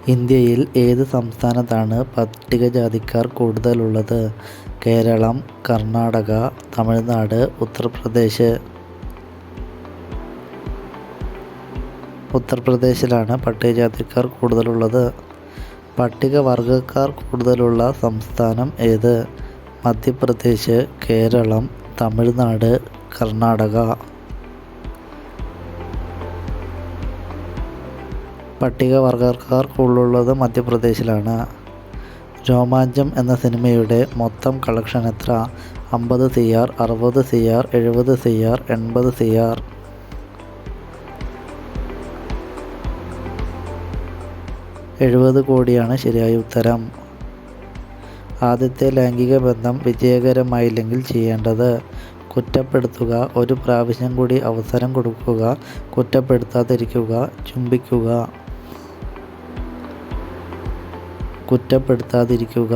ഇന്ത്യയിൽ ഏത് സംസ്ഥാനത്താണ് പട്ടികജാതിക്കാർ കൂടുതലുള്ളത്? കേരളം, കർണാടക, തമിഴ്നാട്, ഉത്തർപ്രദേശ്. ഉത്തർപ്രദേശിലാണ് പട്ടികജാതിക്കാർ കൂടുതലുള്ളത്. പട്ടികവർഗക്കാർ കൂടുതലുള്ള സംസ്ഥാനം ഏത്? മധ്യപ്രദേശ്, കേരളം, തമിഴ്നാട്, കർണാടക. പട്ടികവർഗക്കാർ കൂടുതലുള്ളത് മധ്യപ്രദേശിലാണ്. രോമാഞ്ചം എന്ന സിനിമയുടെ മൊത്തം കളക്ഷൻ എത്ര? 50 CR, 60 CR, 70 CR, 80 CR. 70 കോടിയാണ് ശരിയായ ഉത്തരം. ആദ്യത്തെ ലൈംഗിക ബന്ധം വിജയകരമായില്ലെങ്കിൽ ചെയ്യേണ്ടത്: കുറ്റപ്പെടുത്തുക, ഒരു പ്രാവശ്യം കൂടി അവസരം കൊടുക്കുക, കുറ്റപ്പെടുത്താതിരിക്കുക, ചുംബിക്കുക. കുറ്റപ്പെടുത്താതിരിക്കുക.